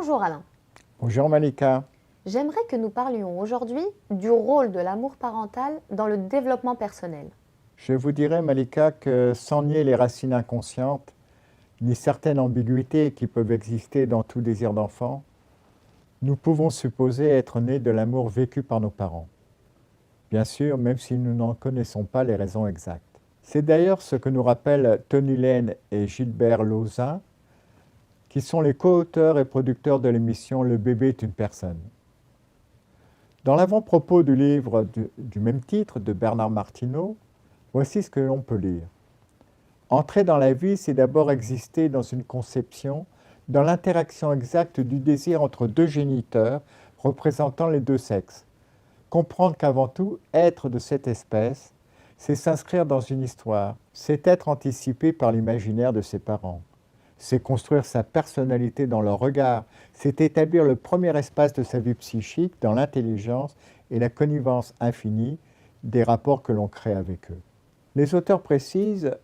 Bonjour Alain. Bonjour Malika. J'aimerais que nous parlions aujourd'hui du rôle de l'amour parental dans le développement personnel. Je vous dirais Malika que sans nier les racines inconscientes, ni certaines ambiguïtés qui peuvent exister dans tout désir d'enfant, nous pouvons supposer être nés de l'amour vécu par nos parents. Bien sûr, même si nous n'en connaissons pas les raisons exactes. C'est d'ailleurs ce que nous rappellent Tony Lane et Gilbert Lozin, qui sont les co-auteurs et producteurs de l'émission Le bébé est une personne. Dans l'avant-propos du livre du même titre de Bernard Martineau, voici ce que l'on peut lire. Entrer dans la vie, c'est d'abord exister dans une conception, dans l'interaction exacte du désir entre deux géniteurs représentant les deux sexes. Comprendre qu'avant tout, être de cette espèce, c'est s'inscrire dans une histoire, c'est être anticipé par l'imaginaire de ses parents. C'est construire sa personnalité dans leur regard, c'est établir le premier espace de sa vie psychique dans l'intelligence et la connivence infinie des rapports que l'on crée avec eux. Les auteurs précisent,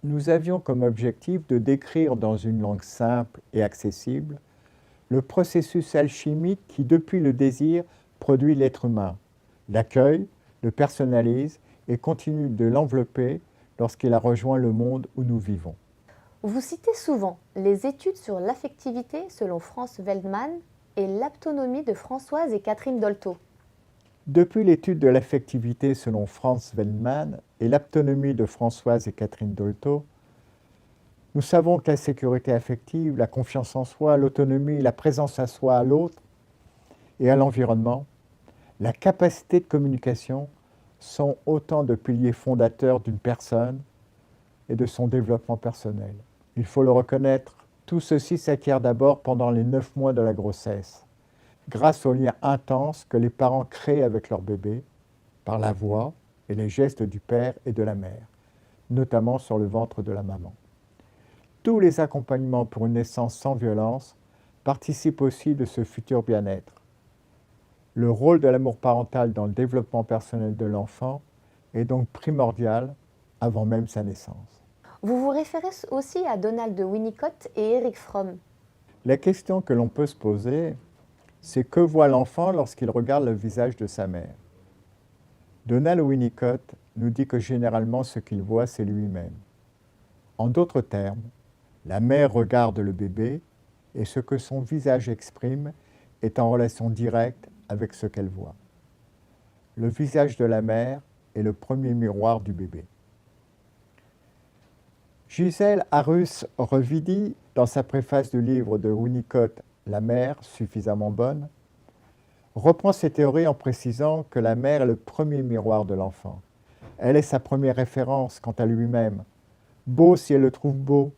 nous avions comme objectif de décrire dans une langue simple et accessible le processus alchimique qui, depuis le désir, produit l'être humain, l'accueille, le personnalise et continue de l'envelopper lorsqu'il a rejoint le monde où nous vivons. Vous citez souvent les études sur l'affectivité selon Franz Feldman et l'aptonomie de Françoise et Catherine Dolto. Depuis l'étude de l'affectivité selon Franz Feldman et l'aptonomie de Françoise et Catherine Dolto, nous savons que la sécurité affective, la confiance en soi, l'autonomie, la présence à soi, à l'autre et à l'environnement, la capacité de communication sont autant de piliers fondateurs d'une personne et de son développement personnel. Il faut le reconnaître, tout ceci s'acquiert d'abord pendant les 9 mois de la grossesse, grâce aux liens intenses que les parents créent avec leur bébé, par la voix et les gestes du père et de la mère, notamment sur le ventre de la maman. Tous les accompagnements pour une naissance sans violence participent aussi de ce futur bien-être. Le rôle de l'amour parental dans le développement personnel de l'enfant est donc primordial avant même sa naissance. Vous vous référez aussi à Donald Winnicott et Erich Fromm. La question que l'on peut se poser, c'est que voit l'enfant lorsqu'il regarde le visage de sa mère. Donald Winnicott nous dit que généralement ce qu'il voit, c'est lui-même. En d'autres termes, la mère regarde le bébé et ce que son visage exprime est en relation directe avec ce qu'elle voit. Le visage de la mère est le premier miroir du bébé. Gisèle Harus-Revidi, dans sa préface du livre de Winnicott, La mère suffisamment bonne, reprend ces théories en précisant que la mère est le premier miroir de l'enfant. Elle est sa première référence quant à lui-même. Beau si elle le trouve beau,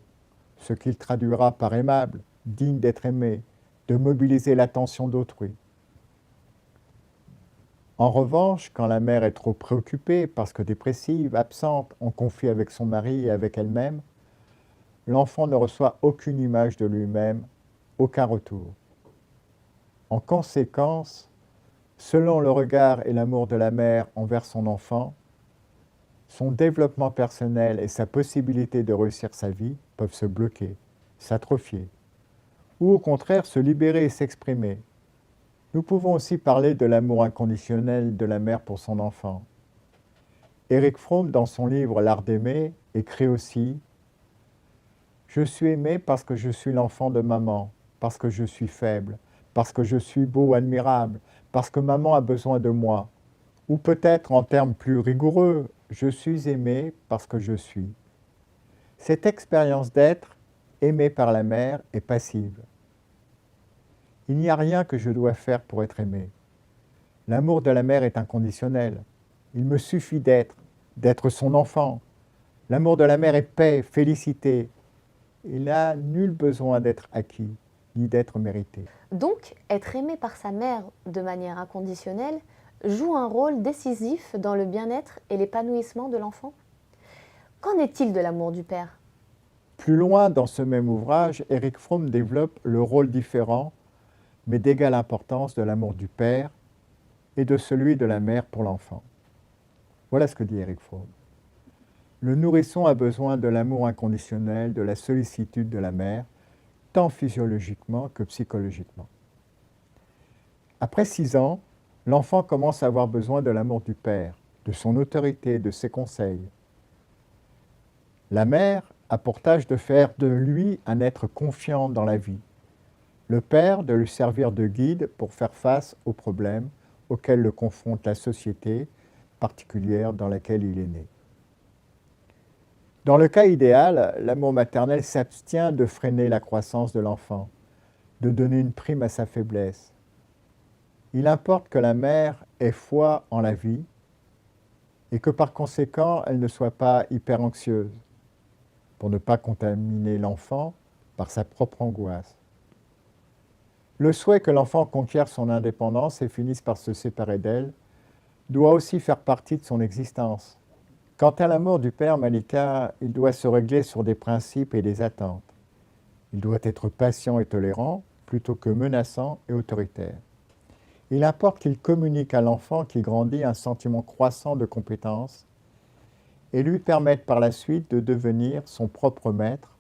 ce qu'il traduira par aimable, digne d'être aimé, de mobiliser l'attention d'autrui. En revanche, quand la mère est trop préoccupée parce que dépressive, absente, en conflit avec son mari et avec elle-même, l'enfant ne reçoit aucune image de lui-même, aucun retour. En conséquence, selon le regard et l'amour de la mère envers son enfant, son développement personnel et sa possibilité de réussir sa vie peuvent se bloquer, s'atrophier, ou au contraire se libérer et s'exprimer. Nous pouvons aussi parler de l'amour inconditionnel de la mère pour son enfant. Erich Fromm, dans son livre L'art d'aimer, écrit aussi « Je suis aimé parce que je suis l'enfant de maman, parce que je suis faible, parce que je suis beau, admirable, parce que maman a besoin de moi. Ou peut-être, en termes plus rigoureux, je suis aimé parce que je suis. » Cette expérience d'être aimé par la mère est passive. Il n'y a rien que je dois faire pour être aimé. L'amour de la mère est inconditionnel. Il me suffit d'être son enfant. L'amour de la mère est paix, félicité. Il n'a nul besoin d'être acquis, ni d'être mérité. Donc, être aimé par sa mère de manière inconditionnelle joue un rôle décisif dans le bien-être et l'épanouissement de l'enfant. Qu'en est-il de l'amour du père ? Plus loin dans ce même ouvrage, Erich Fromm développe le rôle différent mais d'égale importance de l'amour du père et de celui de la mère pour l'enfant. Voilà ce que dit Erich Fromm. Le nourrisson a besoin de l'amour inconditionnel, de la sollicitude de la mère, tant physiologiquement que psychologiquement. Après 6 ans, l'enfant commence à avoir besoin de l'amour du père, de son autorité, de ses conseils. La mère a pour tâche de faire de lui un être confiant dans la vie. Le père de lui servir de guide pour faire face aux problèmes auxquels le confronte la société particulière dans laquelle il est né. Dans le cas idéal, l'amour maternel s'abstient de freiner la croissance de l'enfant, de donner une prime à sa faiblesse. Il importe que la mère ait foi en la vie et que par conséquent, elle ne soit pas hyper anxieuse pour ne pas contaminer l'enfant par sa propre angoisse. Le souhait que l'enfant conquiert son indépendance et finisse par se séparer d'elle doit aussi faire partie de son existence. Quant à l'amour du père, Malika, il doit se régler sur des principes et des attentes. Il doit être patient et tolérant plutôt que menaçant et autoritaire. Il importe qu'il communique à l'enfant qui grandit un sentiment croissant de compétence et lui permette par la suite de devenir son propre maître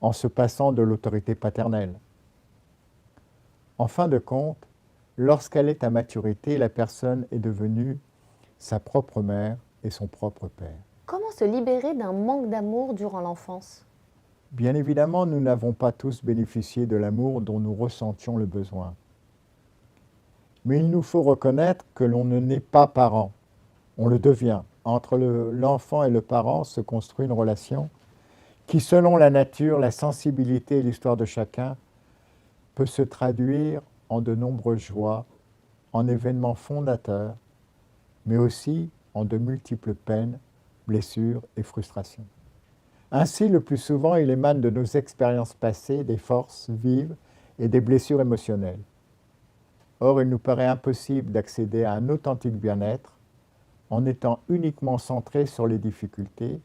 en se passant de l'autorité paternelle. En fin de compte, lorsqu'elle est à maturité, la personne est devenue sa propre mère et son propre père. Comment se libérer d'un manque d'amour durant l'enfance? Bien évidemment, nous n'avons pas tous bénéficié de l'amour dont nous ressentions le besoin. Mais il nous faut reconnaître que l'on ne naît pas parent, on le devient. Entre l'enfant et le parent se construit une relation qui, selon la nature, la sensibilité et l'histoire de chacun, peut se traduire en de nombreuses joies, en événements fondateurs, mais aussi en de multiples peines, blessures et frustrations. Ainsi, le plus souvent, il émane de nos expériences passées, des forces vives et des blessures émotionnelles. Or, il nous paraît impossible d'accéder à un authentique bien-être en étant uniquement centré sur les difficultés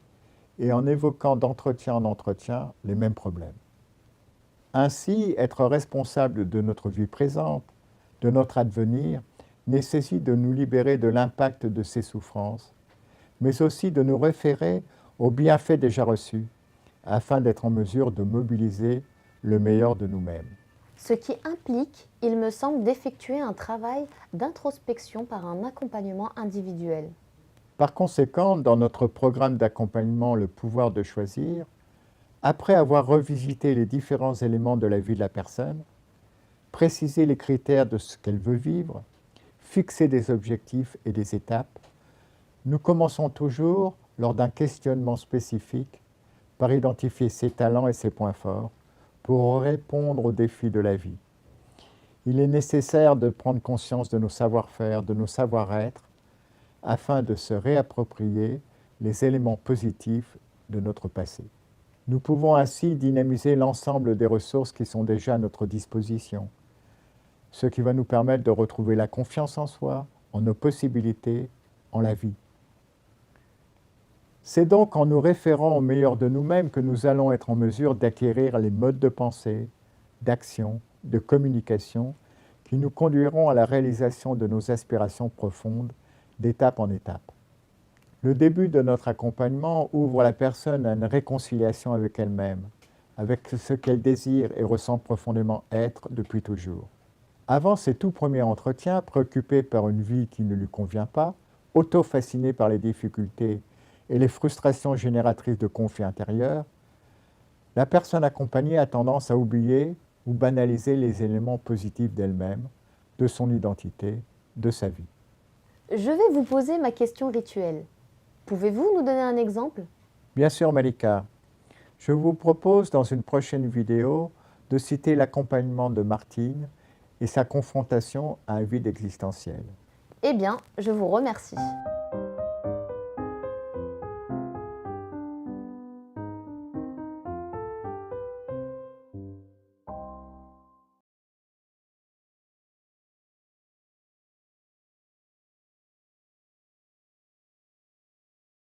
et en évoquant d'entretien en entretien les mêmes problèmes. Ainsi, être responsable de notre vie présente, de notre advenir, nécessite de nous libérer de l'impact de ces souffrances, mais aussi de nous référer aux bienfaits déjà reçus, afin d'être en mesure de mobiliser le meilleur de nous-mêmes. Ce qui implique, il me semble, d'effectuer un travail d'introspection par un accompagnement individuel. Par conséquent, dans notre programme d'accompagnement Le pouvoir de choisir, après avoir revisité les différents éléments de la vie de la personne, précisé les critères de ce qu'elle veut vivre, fixer des objectifs et des étapes, nous commençons toujours, lors d'un questionnement spécifique, par identifier ses talents et ses points forts pour répondre aux défis de la vie. Il est nécessaire de prendre conscience de nos savoir-faire, de nos savoir-être, afin de se réapproprier les éléments positifs de notre passé. Nous pouvons ainsi dynamiser l'ensemble des ressources qui sont déjà à notre disposition, ce qui va nous permettre de retrouver la confiance en soi, en nos possibilités, en la vie. C'est donc en nous référant au meilleur de nous-mêmes que nous allons être en mesure d'acquérir les modes de pensée, d'action, de communication qui nous conduiront à la réalisation de nos aspirations profondes d'étape en étape. Le début de notre accompagnement ouvre la personne à une réconciliation avec elle-même, avec ce qu'elle désire et ressent profondément être depuis toujours. Avant ces tout premiers entretiens, préoccupée par une vie qui ne lui convient pas, auto-fascinée par les difficultés et les frustrations génératrices de conflits intérieurs, la personne accompagnée a tendance à oublier ou banaliser les éléments positifs d'elle-même, de son identité, de sa vie. Je vais vous poser ma question rituelle. Pouvez-vous nous donner un exemple? Bien sûr, Malika. Je vous propose dans une prochaine vidéo de citer l'accompagnement de Martine et sa confrontation à un vide existentiel. Eh bien, je vous remercie.